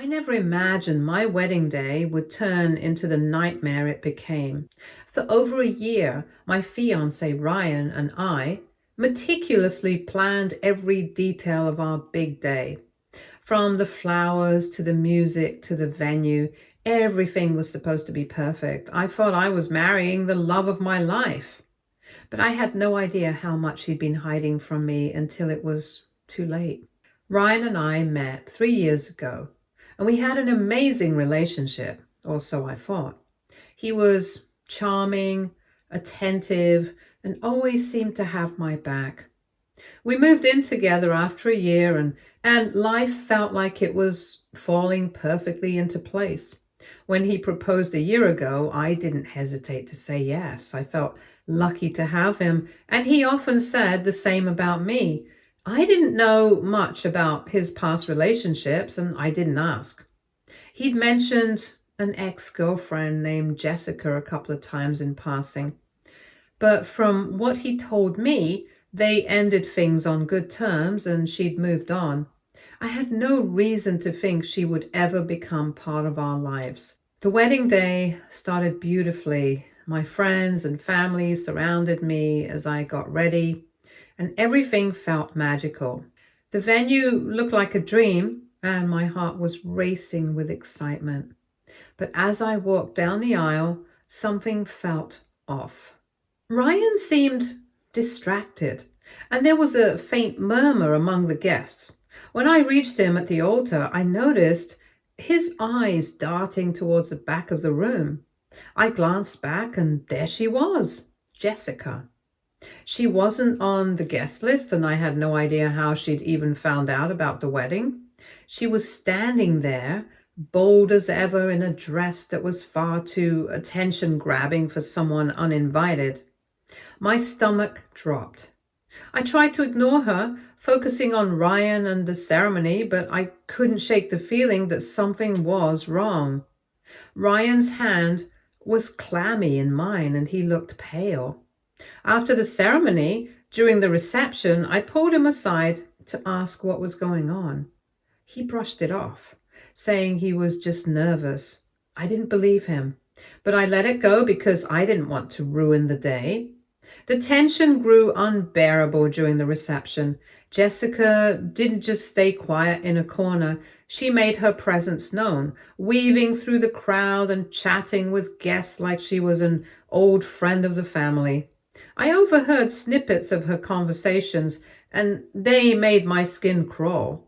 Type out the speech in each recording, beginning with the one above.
I never imagined my wedding day would turn into the nightmare it became. For over a year, my fiance Ryan and I meticulously planned every detail of our big day. From the flowers to the music to the venue, everything was supposed to be perfect. I thought I was marrying the love of my life. But I had no idea how much he'd been hiding from me until it was too late. Ryan and I met 3 years ago, and we had an amazing relationship, or so I thought. He was charming, attentive, and always seemed to have my back. We moved in together after a year, and life felt like it was falling perfectly into place. When he proposed a year ago, I didn't hesitate to say yes. I felt lucky to have him, and he often said the same about me. I didn't know much about his past relationships, and I didn't ask. He'd mentioned an ex-girlfriend named Jessica a couple of times in passing, but from what he told me, they ended things on good terms and she'd moved on. I had no reason to think she would ever become part of our lives. The wedding day started beautifully. My friends and family surrounded me as I got ready, and everything felt magical. The venue looked like a dream, and my heart was racing with excitement. But as I walked down the aisle, something felt off. Ryan seemed distracted, and there was a faint murmur among the guests. When I reached him at the altar, I noticed his eyes darting towards the back of the room. I glanced back, and there she was, Jessica. She wasn't on the guest list, and I had no idea how she'd even found out about the wedding. She was standing there, bold as ever, in a dress that was far too attention-grabbing for someone uninvited. My stomach dropped. I tried to ignore her, focusing on Ryan and the ceremony, but I couldn't shake the feeling that something was wrong. Ryan's hand was clammy in mine, and he looked pale. After the ceremony, during the reception, I pulled him aside to ask what was going on. He brushed it off, saying he was just nervous. I didn't believe him, but I let it go because I didn't want to ruin the day. The tension grew unbearable during the reception. Jessica didn't just stay quiet in a corner. She made her presence known, weaving through the crowd and chatting with guests like she was an old friend of the family. I overheard snippets of her conversations, and they made my skin crawl.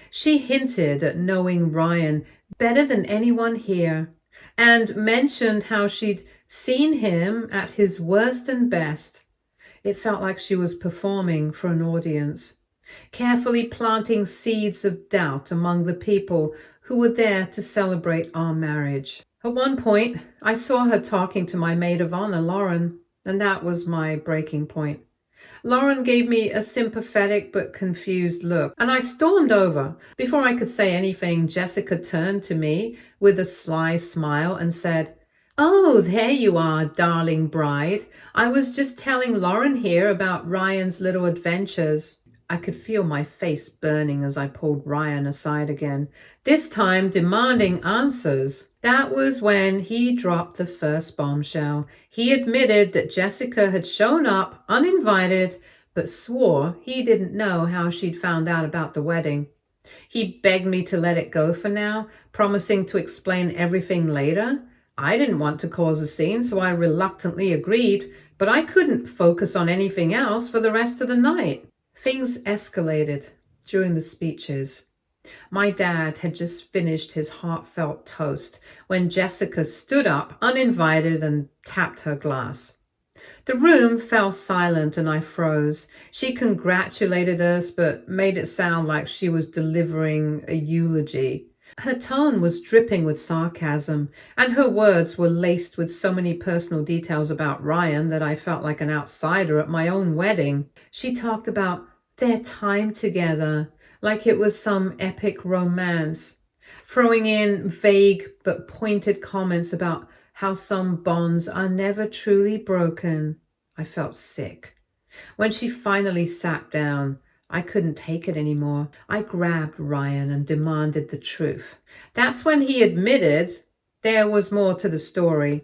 She hinted at knowing Ryan better than anyone here, and mentioned how she'd seen him at his worst and best. It felt like she was performing for an audience, carefully planting seeds of doubt among the people who were there to celebrate our marriage. At one point, I saw her talking to my maid of honor, Lauren, and that was my breaking point. Lauren gave me a sympathetic but confused look, and I stormed over. Before I could say anything, Jessica turned to me with a sly smile and said, "Oh, there you are, darling bride. I was just telling Lauren here about Ryan's little adventures." I could feel my face burning as I pulled Ryan aside again, this time demanding answers. That was when he dropped the first bombshell. He admitted that Jessica had shown up uninvited, but swore he didn't know how she'd found out about the wedding. He begged me to let it go for now, promising to explain everything later. I didn't want to cause a scene, so I reluctantly agreed, but I couldn't focus on anything else for the rest of the night. Things escalated during the speeches. My dad had just finished his heartfelt toast when Jessica stood up, uninvited, and tapped her glass. The room fell silent and I froze. She congratulated us, but made it sound like she was delivering a eulogy. Her tone was dripping with sarcasm, and her words were laced with so many personal details about Ryan that I felt like an outsider at my own wedding. She talked about their time together, like it was some epic romance, throwing in vague but pointed comments about how some bonds are never truly broken. I felt sick. When she finally sat down, I couldn't take it anymore. I grabbed Ryan and demanded the truth. That's when he admitted there was more to the story.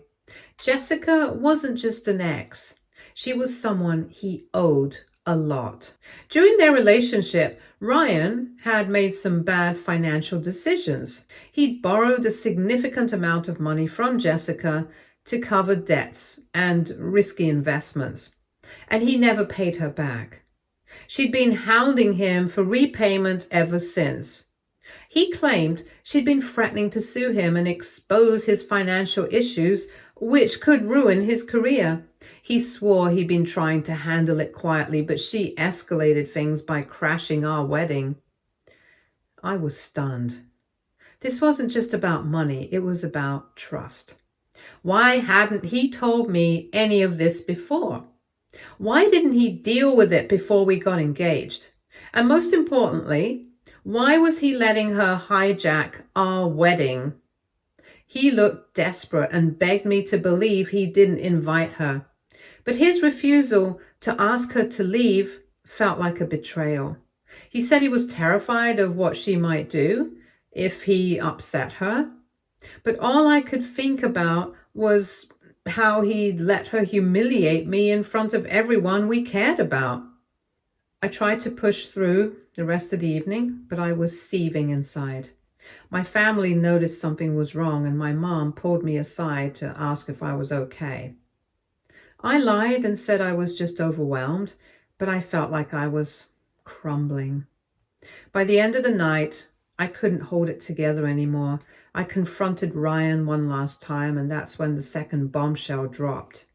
Jessica wasn't just an ex. She was someone he owed a lot. During their relationship, Ryan had made some bad financial decisions. He'd borrowed a significant amount of money from Jessica to cover debts and risky investments, and he never paid her back. She'd been hounding him for repayment ever since. He claimed she'd been threatening to sue him and expose his financial issues, which could ruin his career. He swore he'd been trying to handle it quietly, but she escalated things by crashing our wedding. I was stunned. This wasn't just about money, it was about trust. Why hadn't he told me any of this before? Why didn't he deal with it before we got engaged? And most importantly, why was he letting her hijack our wedding? He looked desperate and begged me to believe he didn't invite her. But his refusal to ask her to leave felt like a betrayal. He said he was terrified of what she might do if he upset her. But all I could think about was how he let her humiliate me in front of everyone we cared about. I tried to push through the rest of the evening, but I was seething inside. My family noticed something was wrong, and my mom pulled me aside to ask if I was okay. I lied and said I was just overwhelmed, but I felt like I was crumbling. By the end of the night, I couldn't hold it together anymore. I confronted Ryan one last time, and that's when the second bombshell dropped.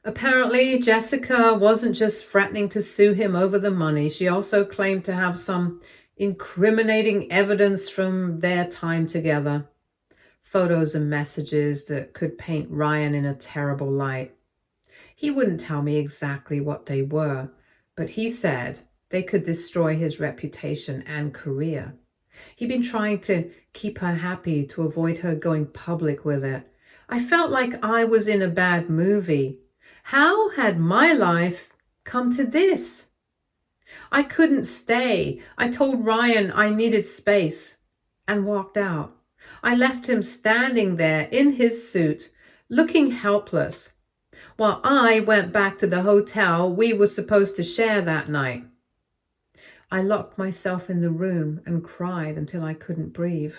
Apparently, Jessica wasn't just threatening to sue him over the money. She also claimed to have some incriminating evidence from their time together. Photos and messages that could paint Ryan in a terrible light. He wouldn't tell me exactly what they were, but he said they could destroy his reputation and career. He'd been trying to keep her happy to avoid her going public with it. I felt like I was in a bad movie. How had my life come to this? I couldn't stay. I told Ryan I needed space and walked out. I left him standing there in his suit, looking helpless, while I went back to the hotel we were supposed to share that night. I locked myself in the room and cried until I couldn't breathe.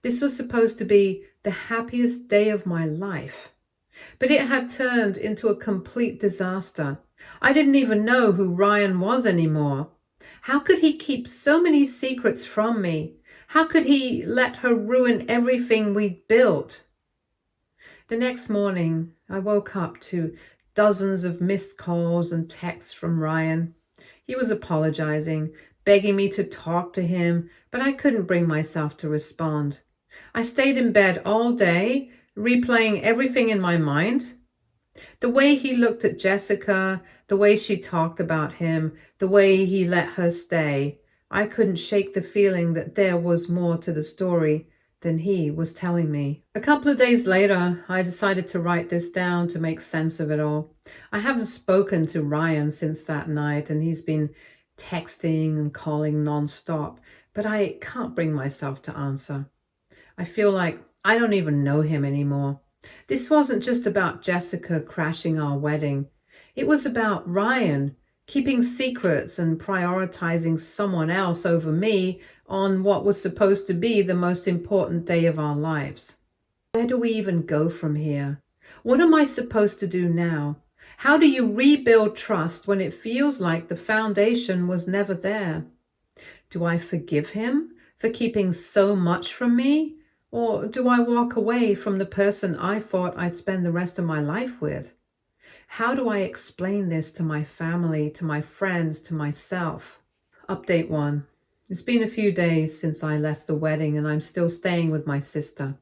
This was supposed to be the happiest day of my life, but it had turned into a complete disaster. I didn't even know who Ryan was anymore. How could he keep so many secrets from me? How could he let her ruin everything we'd built? The next morning, I woke up to dozens of missed calls and texts from Ryan. He was apologizing, begging me to talk to him, but I couldn't bring myself to respond. I stayed in bed all day, replaying everything in my mind. The way he looked at Jessica, the way she talked about him, the way he let her stay, I couldn't shake the feeling that there was more to the story than he was telling me. A couple of days later, I decided to write this down to make sense of it all. I haven't spoken to Ryan since that night, and he's been texting and calling nonstop, but I can't bring myself to answer. I feel like I don't even know him anymore. This wasn't just about Jessica crashing our wedding. It was about Ryan keeping secrets and prioritizing someone else over me on what was supposed to be the most important day of our lives. Where do we even go from here? What am I supposed to do now? How do you rebuild trust when it feels like the foundation was never there? Do I forgive him for keeping so much from me? Or do I walk away from the person I thought I'd spend the rest of my life with? How do I explain this to my family, to my friends, to myself? Update 1. It's been a few days since I left the wedding, and I'm still staying with my sister.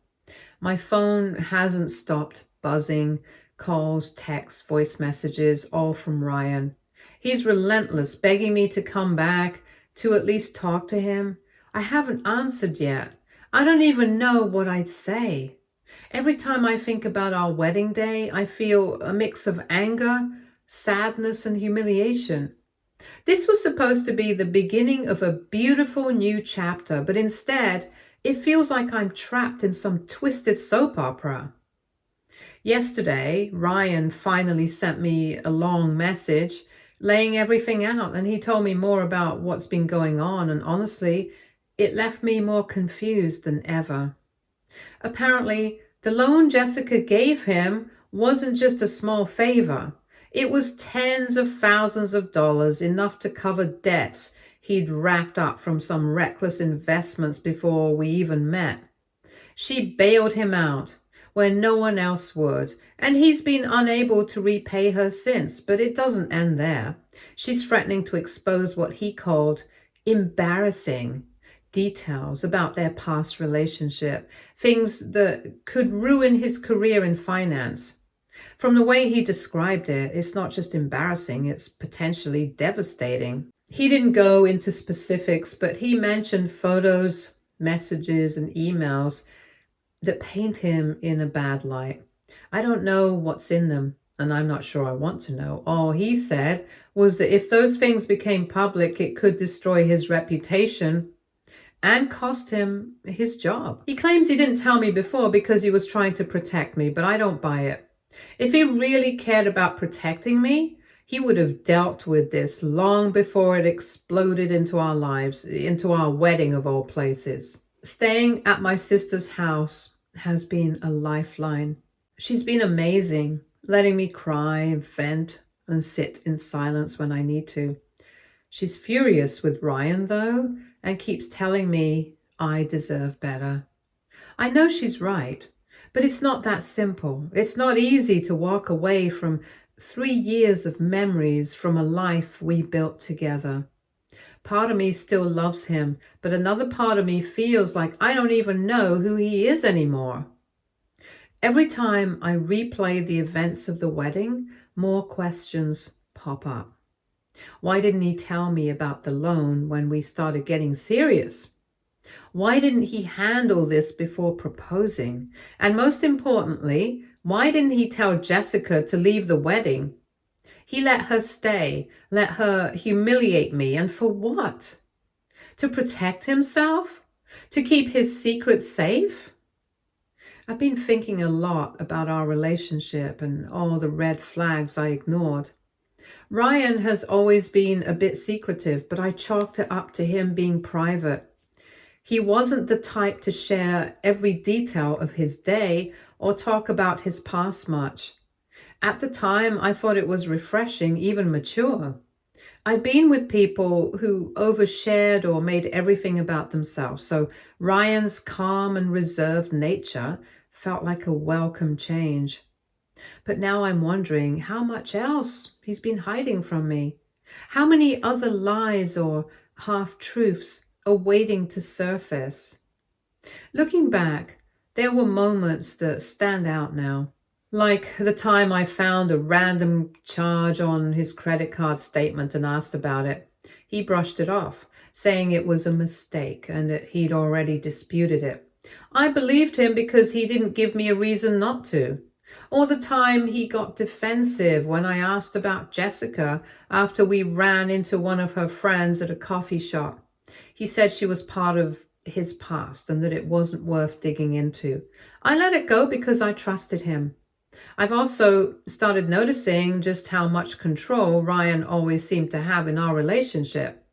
My phone hasn't stopped buzzing, calls, texts, voice messages, all from Ryan. He's relentless, begging me to come back, to at least talk to him. I haven't answered yet. I don't even know what I'd say. Every time I think about our wedding day, I feel a mix of anger, sadness, and humiliation. This was supposed to be the beginning of a beautiful new chapter, but instead, it feels like I'm trapped in some twisted soap opera. Yesterday, Ryan finally sent me a long message laying everything out, and he told me more about what's been going on, and honestly, it left me more confused than ever. Apparently, the loan Jessica gave him wasn't just a small favor. It was tens of thousands of dollars, enough to cover debts he'd racked up from some reckless investments before we even met. She bailed him out when no one else would, and he's been unable to repay her since, but it doesn't end there. She's threatening to expose what he called embarrassing details about their past relationship, things that could ruin his career in finance. From the way he described it, it's not just embarrassing, it's potentially devastating. He didn't go into specifics, but he mentioned photos, messages, and emails that paint him in a bad light. I don't know what's in them, and I'm not sure I want to know. All he said was that if those things became public, it could destroy his reputation and cost him his job. He claims he didn't tell me before because he was trying to protect me, but I don't buy it. If he really cared about protecting me, he would have dealt with this long before it exploded into our lives, into our wedding of all places. Staying at my sister's house has been a lifeline. She's been amazing, letting me cry and vent and sit in silence when I need to. She's furious with Ryan, though, and keeps telling me I deserve better. I know she's right, but it's not that simple. It's not easy to walk away from 3 years of memories from a life we built together. Part of me still loves him, but another part of me feels like I don't even know who he is anymore. Every time I replay the events of the wedding, more questions pop up. Why didn't he tell me about the loan when we started getting serious? Why didn't he handle this before proposing? And most importantly, why didn't he tell Jessica to leave the wedding? He let her stay, let her humiliate me, and for what? To protect himself? To keep his secret safe? I've been thinking a lot about our relationship and all the red flags I ignored. Ryan has always been a bit secretive, but I chalked it up to him being private. He wasn't the type to share every detail of his day or talk about his past much. At the time, I thought it was refreshing, even mature. I'd been with people who overshared or made everything about themselves, so Ryan's calm and reserved nature felt like a welcome change. But now I'm wondering how much else he's been hiding from me. How many other lies or half-truths are waiting to surface? Looking back, there were moments that stand out now. Like the time I found a random charge on his credit card statement and asked about it. He brushed it off, saying it was a mistake and that he'd already disputed it. I believed him because he didn't give me a reason not to. Or the time he got defensive when I asked about Jessica after we ran into one of her friends at a coffee shop. He said she was part of his past and that it wasn't worth digging into. I let it go because I trusted him. I've also started noticing just how much control Ryan always seemed to have in our relationship.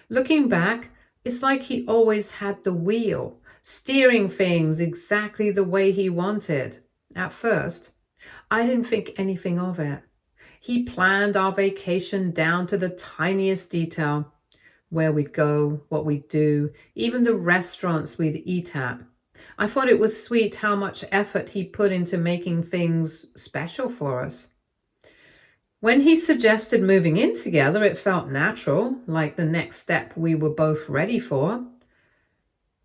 Looking back, it's like he always had the wheel, steering things exactly the way he wanted. At first, I didn't think anything of it. He planned our vacation down to the tiniest detail, where we'd go, what we'd do, even the restaurants we'd eat at. I thought it was sweet how much effort he put into making things special for us. When he suggested moving in together, it felt natural, like the next step we were both ready for.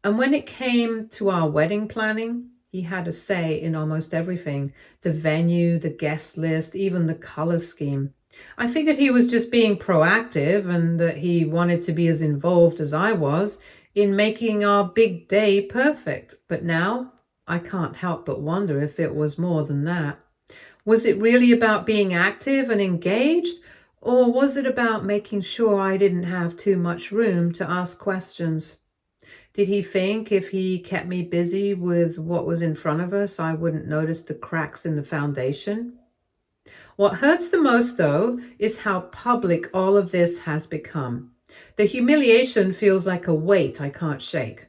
And when it came to our wedding planning, he had a say in almost everything. The venue, the guest list, even the color scheme. I figured he was just being proactive and that he wanted to be as involved as I was in making our big day perfect. But now I can't help but wonder if it was more than that. Was it really about being active and engaged, Or was it about making sure I didn't have too much room to ask questions? Did he think if he kept me busy with what was in front of us, I wouldn't notice the cracks in the foundation? What hurts the most, though, is how public all of this has become. The humiliation feels like a weight I can't shake.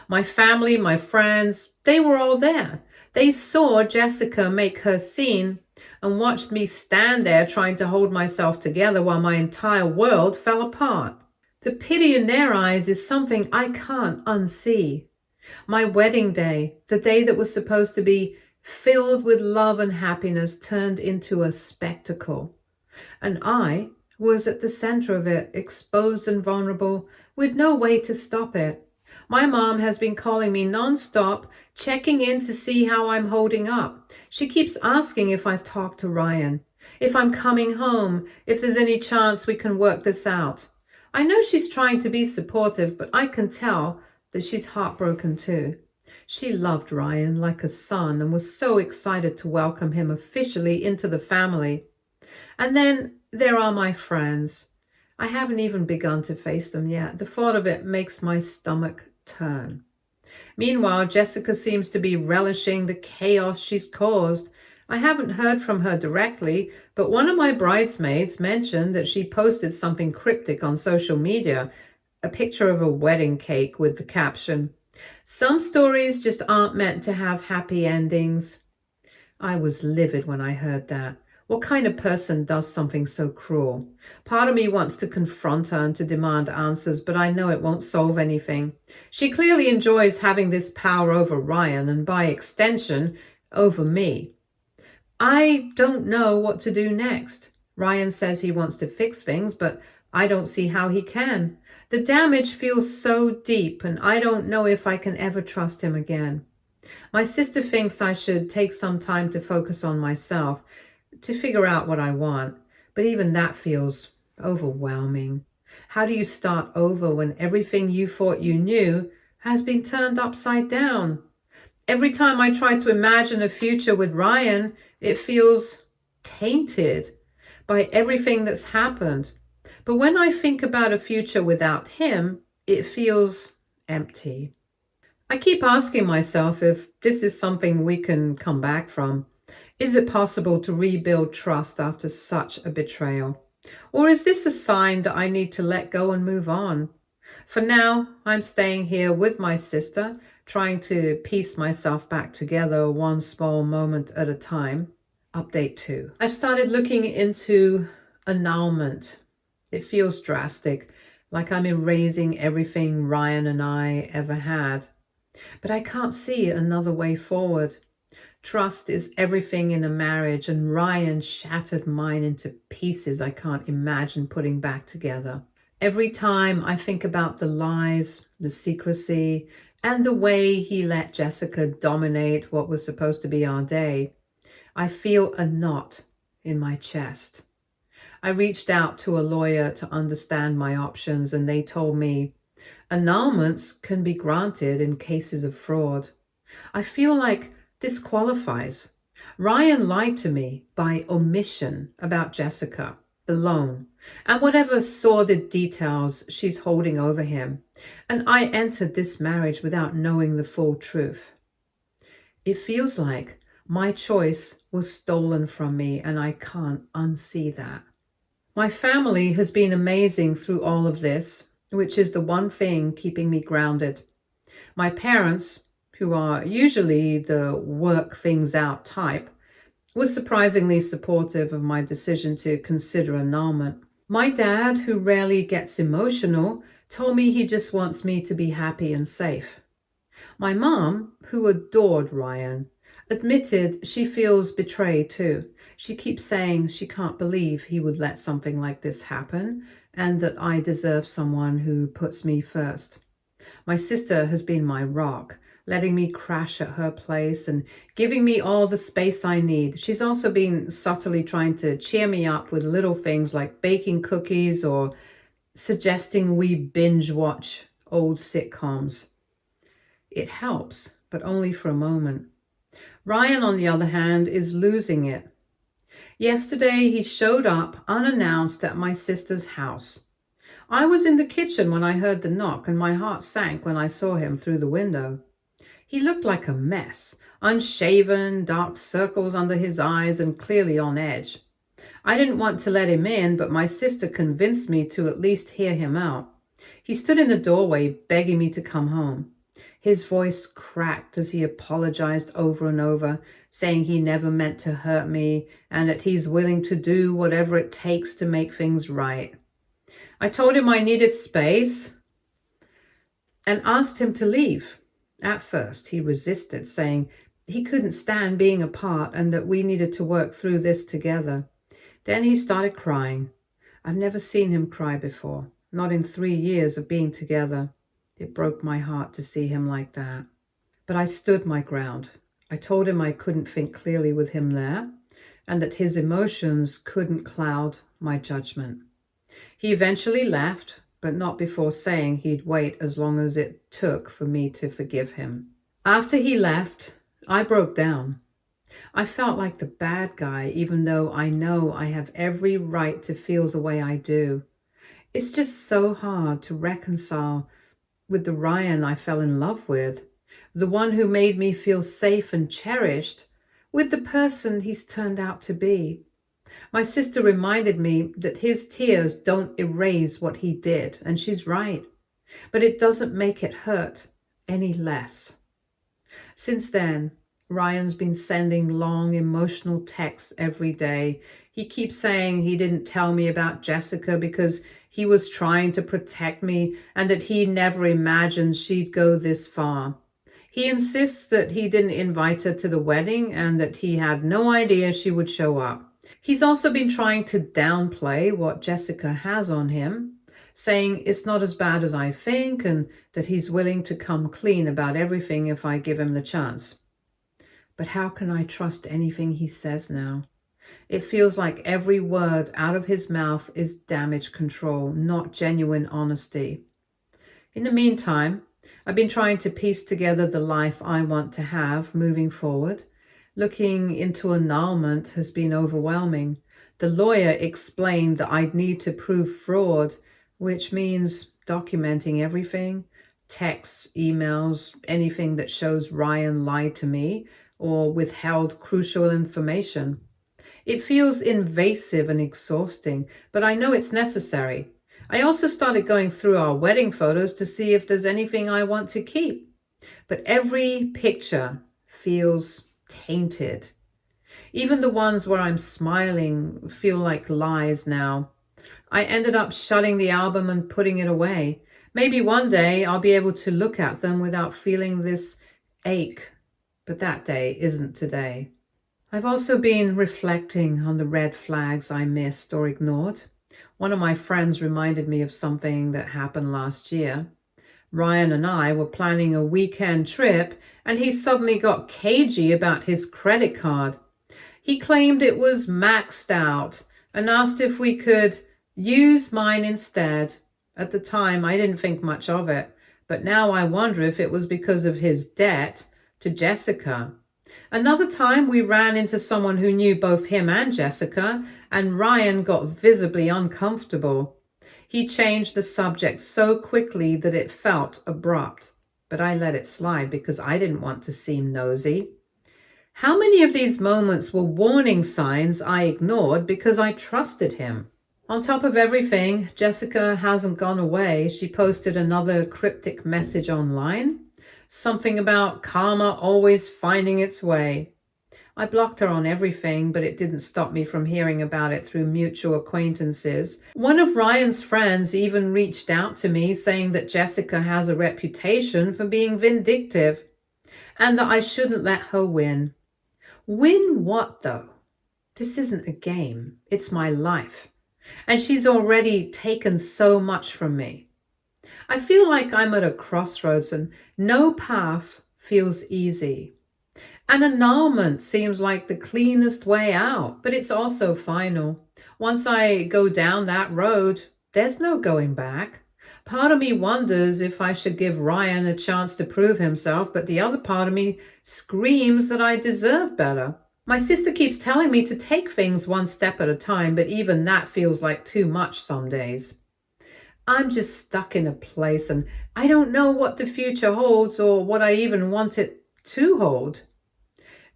My family, my friends, they were all there. They saw Jessica make her scene and watched me stand there trying to hold myself together while my entire world fell apart. The pity in their eyes is something I can't unsee. My wedding day, the day that was supposed to be filled with love and happiness, turned into a spectacle. And I was at the center of it, exposed and vulnerable, with no way to stop it. My mom has been calling me nonstop, checking in to see how I'm holding up. She keeps asking if I've talked to Ryan, if I'm coming home, if there's any chance we can work this out. I know she's trying to be supportive, but I can tell that she's heartbroken too. She loved Ryan like a son and was so excited to welcome him officially into the family. And then there are my friends. I haven't even begun to face them yet. The thought of it makes my stomach turn. Meanwhile, Jessica seems to be relishing the chaos she's caused. I haven't heard from her directly, but one of my bridesmaids mentioned that she posted something cryptic on social media, a picture of a wedding cake with the caption, "Some stories just aren't meant to have happy endings." I was livid when I heard that. What kind of person does something so cruel? Part of me wants to confront her and to demand answers, but I know it won't solve anything. She clearly enjoys having this power over Ryan and by extension, over me. I don't know what to do next. Ryan says he wants to fix things, but I don't see how he can. The damage feels so deep, and I don't know if I can ever trust him again. My sister thinks I should take some time to focus on myself, to figure out what I want, but even that feels overwhelming. How do you start over when everything you thought you knew has been turned upside down? Every time I try to imagine a future with Ryan, it feels tainted by everything that's happened. But when I think about a future without him, it feels empty. I keep asking myself if this is something we can come back from. Is it possible to rebuild trust after such a betrayal? Or is this a sign that I need to let go and move on? For now, I'm staying here with my sister, trying to piece myself back together one small moment at a time. Update 2. I've started looking into annulment. It feels drastic, like I'm erasing everything Ryan and I ever had. But I can't see another way forward. Trust is everything in a marriage, and Ryan shattered mine into pieces I can't imagine putting back together. Every time I think about the lies, the secrecy, and the way he let Jessica dominate what was supposed to be our day, I feel a knot in my chest. I reached out to a lawyer to understand my options, and they told me annulments can be granted in cases of fraud. I feel like this qualifies. Ryan lied to me by omission about Jessica, the loan, and whatever sordid details she's holding over him. And I entered this marriage without knowing the full truth. It feels like my choice was stolen from me, and I can't unsee that. My family has been amazing through all of this, which is the one thing keeping me grounded. My parents, who are usually the work things out type, was surprisingly supportive of my decision to consider annulment. My dad, who rarely gets emotional, told me he just wants me to be happy and safe. My mom, who adored Ryan, admitted she feels betrayed too. She keeps saying she can't believe he would let something like this happen and that I deserve someone who puts me first. My sister has been my rock, letting me crash at her place and giving me all the space I need. She's also been subtly trying to cheer me up with little things like baking cookies or suggesting we binge watch old sitcoms. It helps, but only for a moment. Ryan, on the other hand, is losing it. Yesterday, he showed up unannounced at my sister's house. I was in the kitchen when I heard the knock, and my heart sank when I saw him through the window. He looked like a mess, unshaven, dark circles under his eyes, and clearly on edge. I didn't want to let him in, but my sister convinced me to at least hear him out. He stood in the doorway, begging me to come home. His voice cracked as he apologized over and over, saying he never meant to hurt me and that he's willing to do whatever it takes to make things right. I told him I needed space and asked him to leave. At first, he resisted, saying he couldn't stand being apart and that we needed to work through this together. Then he started crying. I've never seen him cry before, not in 3 years of being together. It broke my heart to see him like that. But I stood my ground. I told him I couldn't think clearly with him there, and that his emotions couldn't cloud my judgment. He eventually left, but not before saying he'd wait as long as it took for me to forgive him. After he left, I broke down. I felt like the bad guy, even though I know I have every right to feel the way I do. It's just so hard to reconcile with the Ryan I fell in love with, the one who made me feel safe and cherished, with the person he's turned out to be. My sister reminded me that his tears don't erase what he did, and she's right, but it doesn't make it hurt any less. Since then, Ryan's been sending long emotional texts every day. He keeps saying he didn't tell me about Jessica because he was trying to protect me and that he never imagined she'd go this far. He insists that he didn't invite her to the wedding and that he had no idea she would show up. He's also been trying to downplay what Jessica has on him, saying it's not as bad as I think and that he's willing to come clean about everything if I give him the chance. But how can I trust anything he says now? It feels like every word out of his mouth is damage control, not genuine honesty. In the meantime, I've been trying to piece together the life I want to have moving forward. Looking into annulment has been overwhelming. The lawyer explained that I'd need to prove fraud, which means documenting everything, texts, emails, anything that shows Ryan lied to me or withheld crucial information. It feels invasive and exhausting, but I know it's necessary. I also started going through our wedding photos to see if there's anything I want to keep. But every picture feels tainted. Even the ones where I'm smiling feel like lies now. I ended up shutting the album and putting it away. Maybe one day I'll be able to look at them without feeling this ache. But that day isn't today. I've also been reflecting on the red flags I missed or ignored. One of my friends reminded me of something that happened last year. Ryan and I were planning a weekend trip, and he suddenly got cagey about his credit card. He claimed it was maxed out and asked if we could use mine instead. At the time, I didn't think much of it, but now I wonder if it was because of his debt to Jessica. Another time we ran into someone who knew both him and Jessica, and Ryan got visibly uncomfortable. He changed the subject so quickly that it felt abrupt, but I let it slide because I didn't want to seem nosy. How many of these moments were warning signs I ignored because I trusted him? On top of everything, Jessica hasn't gone away. She posted another cryptic message online. Something about karma always finding its way. I blocked her on everything, but it didn't stop me from hearing about it through mutual acquaintances. One of Ryan's friends even reached out to me saying that Jessica has a reputation for being vindictive and that I shouldn't let her win. Win what, though? This isn't a game. It's my life. And she's already taken so much from me. I feel like I'm at a crossroads and no path feels easy. An annulment seems like the cleanest way out, but it's also final. Once I go down that road, there's no going back. Part of me wonders if I should give Ryan a chance to prove himself, but the other part of me screams that I deserve better. My sister keeps telling me to take things one step at a time, but even that feels like too much some days. I'm just stuck in a place and I don't know what the future holds or what I even want it to hold.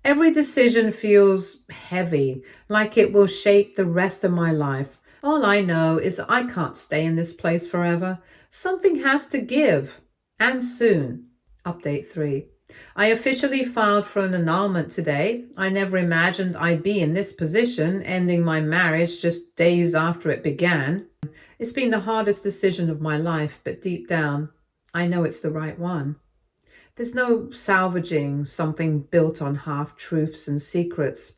Every decision feels heavy, like it will shape the rest of my life. All I know is that I can't stay in this place forever. Something has to give, and soon. Update 3. I officially filed for an annulment today. I never imagined I'd be in this position, ending my marriage just days after it began. It's been the hardest decision of my life, but deep down, I know it's the right one. There's no salvaging something built on half-truths and secrets.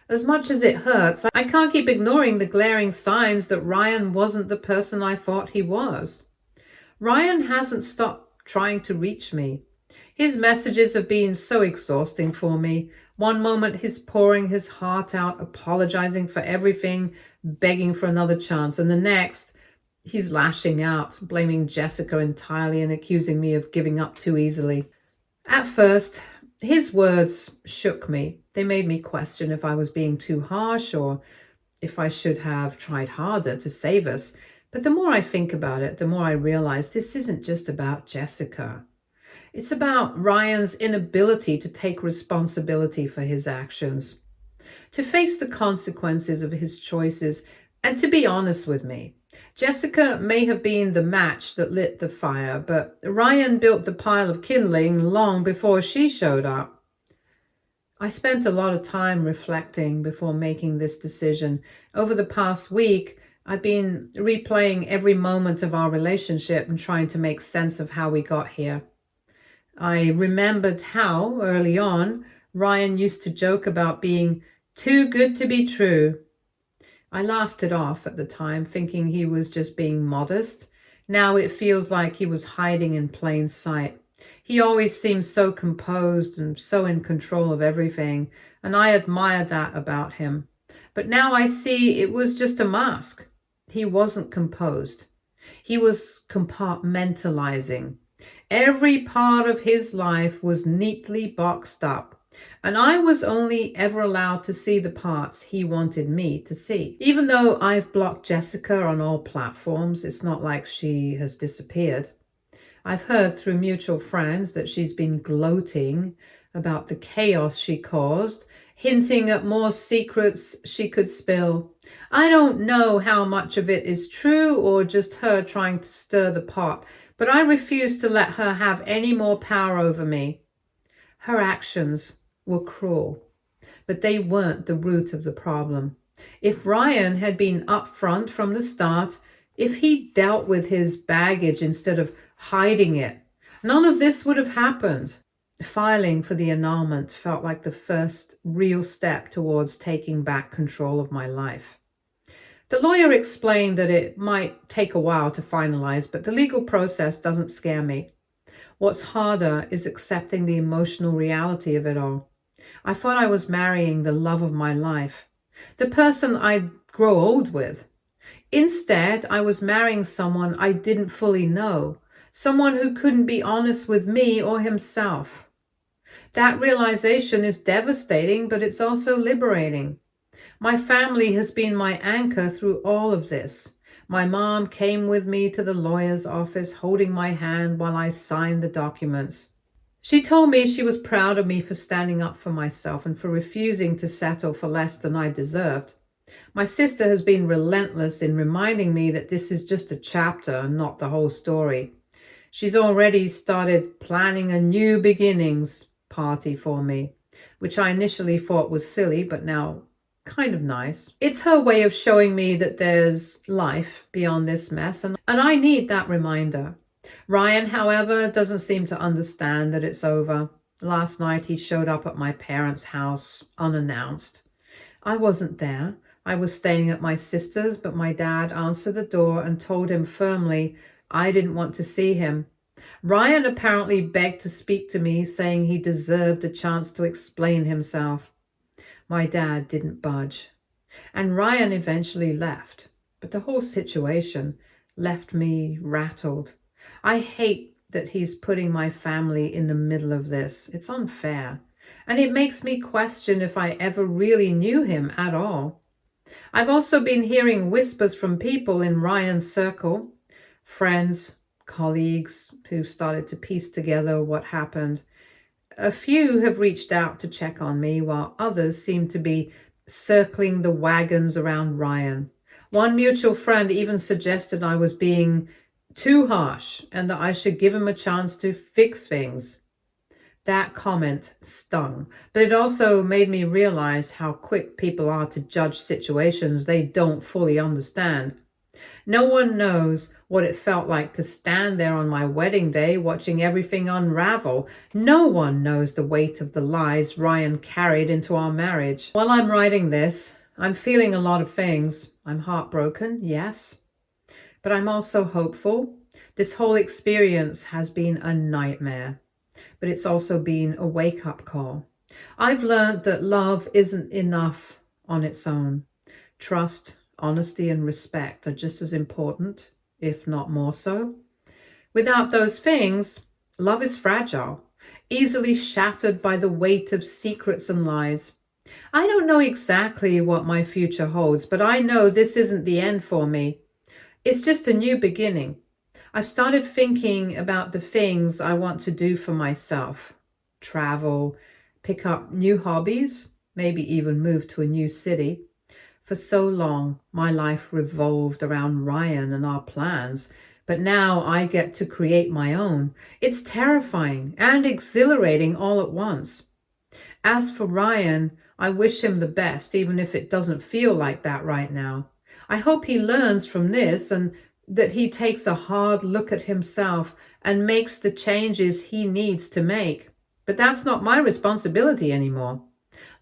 As much as it hurts, I can't keep ignoring the glaring signs that Ryan wasn't the person I thought he was. Ryan hasn't stopped trying to reach me. His messages have been so exhausting for me. One moment he's pouring his heart out, apologizing for everything, begging for another chance, and the next, he's lashing out, blaming Jessica entirely and accusing me of giving up too easily. At first, his words shook me. They made me question if I was being too harsh or if I should have tried harder to save us. But the more I think about it, the more I realize this isn't just about Jessica. It's about Ryan's inability to take responsibility for his actions, to face the consequences of his choices, and to be honest with me. Jessica may have been the match that lit the fire, but Ryan built the pile of kindling long before she showed up. I spent a lot of time reflecting before making this decision. Over the past week, I've been replaying every moment of our relationship and trying to make sense of how we got here. I remembered how, early on, Ryan used to joke about being too good to be true. I laughed it off at the time, thinking he was just being modest. Now it feels like he was hiding in plain sight. He always seemed so composed and so in control of everything, and I admired that about him. But now I see it was just a mask. He wasn't composed. He was compartmentalizing. Every part of his life was neatly boxed up, and I was only ever allowed to see the parts he wanted me to see. Even though I've blocked Jessica on all platforms, it's not like she has disappeared. I've heard through mutual friends that she's been gloating about the chaos she caused, hinting at more secrets she could spill. I don't know how much of it is true or just her trying to stir the pot, but I refuse to let her have any more power over me. Her actions were cruel, but they weren't the root of the problem. If Ryan had been upfront from the start, if he dealt with his baggage instead of hiding it, none of this would have happened. Filing for the annulment felt like the first real step towards taking back control of my life. The lawyer explained that it might take a while to finalize, but the legal process doesn't scare me. What's harder is accepting the emotional reality of it all. I thought I was marrying the love of my life, the person I'd grow old with. Instead, I was marrying someone I didn't fully know, someone who couldn't be honest with me or himself. That realization is devastating, but it's also liberating. My family has been my anchor through all of this. My mom came with me to the lawyer's office, holding my hand while I signed the documents. She told me she was proud of me for standing up for myself and for refusing to settle for less than I deserved. My sister has been relentless in reminding me that this is just a chapter and not the whole story. She's already started planning a new beginnings party for me, which I initially thought was silly, but now kind of nice. It's her way of showing me that there's life beyond this mess, and I need that reminder. Ryan, however, doesn't seem to understand that it's over. Last night he showed up at my parents' house unannounced. I wasn't there. I was staying at my sister's, but my dad answered the door and told him firmly I didn't want to see him. Ryan apparently begged to speak to me, saying he deserved a chance to explain himself. My dad didn't budge, and Ryan eventually left, but the whole situation left me rattled. I hate that he's putting my family in the middle of this. It's unfair. and it makes me question if I ever really knew him at all. I've also been hearing whispers from people in Ryan's circle, friends, colleagues who started to piece together what happened. A few have reached out to check on me, while others seem to be circling the wagons around Ryan. One mutual friend even suggested I was being too harsh and that I should give him a chance to fix things. That comment stung, but it also made me realize how quick people are to judge situations they don't fully understand. No one knows what it felt like to stand there on my wedding day watching everything unravel. No one knows the weight of the lies Ryan carried into our marriage. While I'm writing this, I'm feeling a lot of things. I'm heartbroken, yes, but I'm also hopeful. This whole experience has been a nightmare, but it's also been a wake-up call. I've learned that love isn't enough on its own. Trust, honesty, and respect are just as important, if not more so. Without those things, love is fragile, easily shattered by the weight of secrets and lies. I don't know exactly what my future holds, but I know this isn't the end for me. It's just a new beginning. I've started thinking about the things I want to do for myself. Travel, pick up new hobbies, maybe even move to a new city. For so long, my life revolved around Ryan and our plans, but now I get to create my own. It's terrifying and exhilarating all at once. As for Ryan, I wish him the best, even if it doesn't feel like that right now. I hope he learns from this and that he takes a hard look at himself and makes the changes he needs to make. But that's not my responsibility anymore.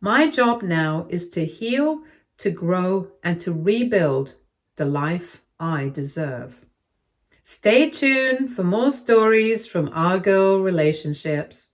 My job now is to heal, to grow, and to rebuild the life I deserve. Stay tuned for more stories from our girl relationships.